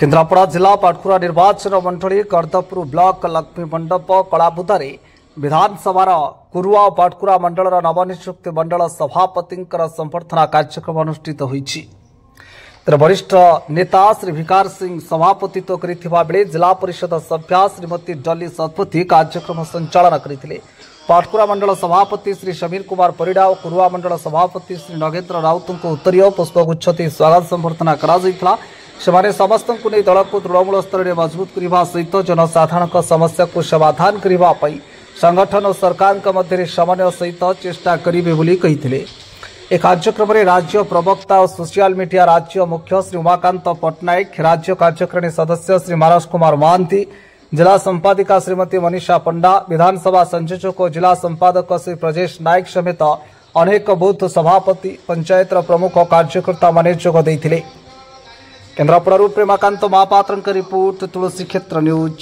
केन्द्रापड़ा जिला पाटकुरा निर्वाचन मंडली करदपुर ब्लॉक लक्ष्मी मंडप कलाबुदारे विधानसभा कुरुआ और पाटकुरा मंडल नवनियुक्त मंडल सभापति संबर्धना कार्यक्रम अनुष्ठित होईछि। वरिष्ठ नेता श्री भिकार सिंह सभापतित्व करिथिबा बेले जिला परिषद सभ्या श्रीमती डली सतपथी कार्यक्रम संचालन करथिले। पाटकुरा मंडल सभापति श्री समीर कुमार परिडा और कुरुआ मंडल सभापति श्री नगेन्द्र राउत को उत्तरीय पुष्पगुच्छ स्वागत संबर्धना करा सेमाने समस्त को नहीं दल को तृणमूल स्तर में मजबूत करने सहित जनसाधारण समस्या को समाधान करने संगठन और सरकार मध्य समन्वय सहित चेष्टा करेंगे। एक कार्यक्रम में राज्य प्रवक्ता और सोशल मीडिया राज्य मुख्य श्री उमाकांत पट्टनायक, राज्य कार्यकारिणी सदस्य श्री मानस कुमार महांती, जिला संपादिका श्रीमती मनीषा पंडा, विधानसभा संयोजक और जिला संपादक श्री प्रजेश नायक समेत अनेक बूथ सभापति पंचायत प्रमुख कार्यकर्ता माने जोग देइथिले। केन्द्रापड़ारू प्रेमाकांत महापात्रଙ୍କ रिपोर्ट, तुलसी क्षेत्र न्यूज।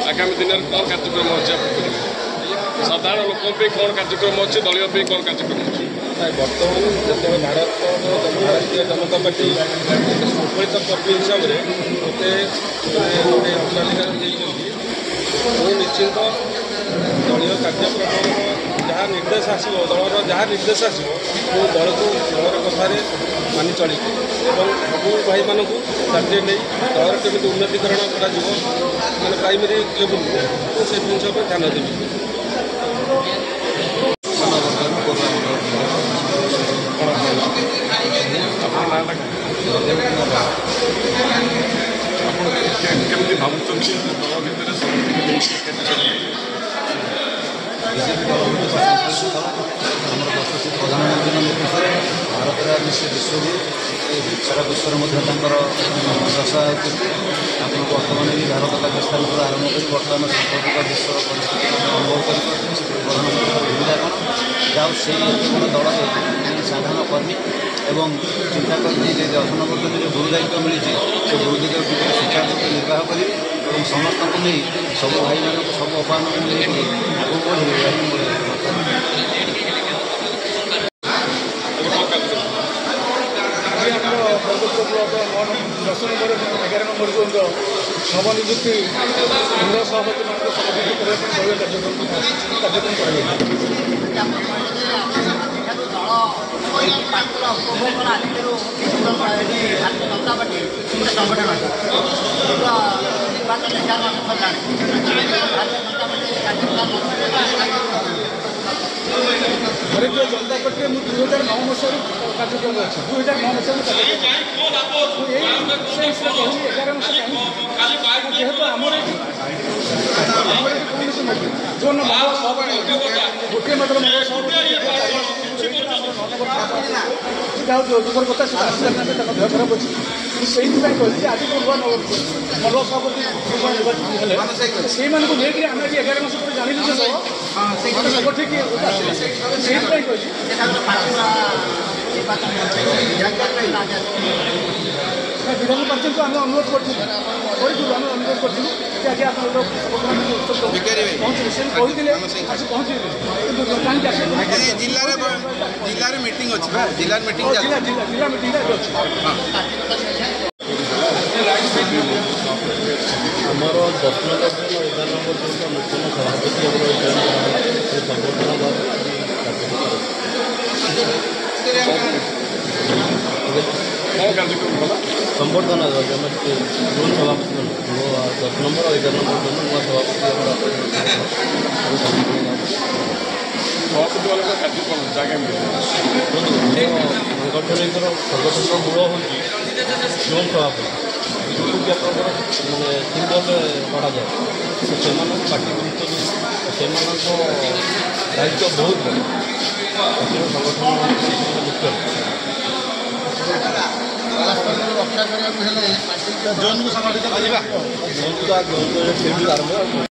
आगामी दिन में कौन कार्यक्रम अच्छे साधारण लोकों कौन कार्यक्रम अच्छे दलीय कौन कार्यक्रम अच्छे बर्तमान जो भारतीय जनता पार्टी संगठित कर्मी हिसाब से मत गोटे अग्राधिकार निश्चित दलीय कार्यक्रम जहाँ निर्देश आसो दलर जहाँ निर्देश आसो दल को दलर कथार मानि चली सबू भाई मानक कार्य नहीं दलर केमी उन्नतीकरण कर प्राइमरी लेवल से जिन पर ध्यान देवी। केमती भावुं दल भितर प्रधानमंत्री नेतृत्व भारत आज विश्व सारा विश्व दशा आप बर्तमान भी भारत पाकिस्तान आरंभ कर बर्तमान सांप्रतिक विश्व परिस्थिति अनुभव कर प्रधानमंत्री भूमिका कौन जाओ से दल साधारण कर्मी एवं चिंता कर असनवर्तन जो गुरु दायित्व मिली से गुरु दायित्व सुचारू निर्वाह करेंगे और समस्त को नहीं सब भाई मान सब अपान आगे बढ़े। दस नंबर 11 नंबर जोन नवनियुक्ति मंडल सभापति भारतीय जनता पार्टी मुझे 2009 मसीह कार्यक्रम अच्छे 2009 मसीह जेहेतु आमर जो गोटे मात्र मंडल सभापति कथा से देह खराब अच्छी से आज नुआ मंडल सभापति निर्वाचित से लेकिन आम 11 मास पर जानलु ठीक से विधान परिषद आम अनुरोध करूँ आम अनुरोध करूँ कि आज आप पहुँचे से कहते आज पहुँचे जिले मीटिंग अच्छी जिला मीटिंग जिला मीटिंग अच्छी आमर 10 नंबर 11 नंबर जो नूतन सभापति संबर्धना जून सभापति 10 नंबर और 11 नंबर जो नुआ सभापति सांगठनिक संगठन मूल हूँ जून सभापति मैंने सिंबल पढ़ा जाए से पार्टी गुरुत्व से दायित्व बहुत बड़ा संगठन मुख्य जोन को संगठित आरंभ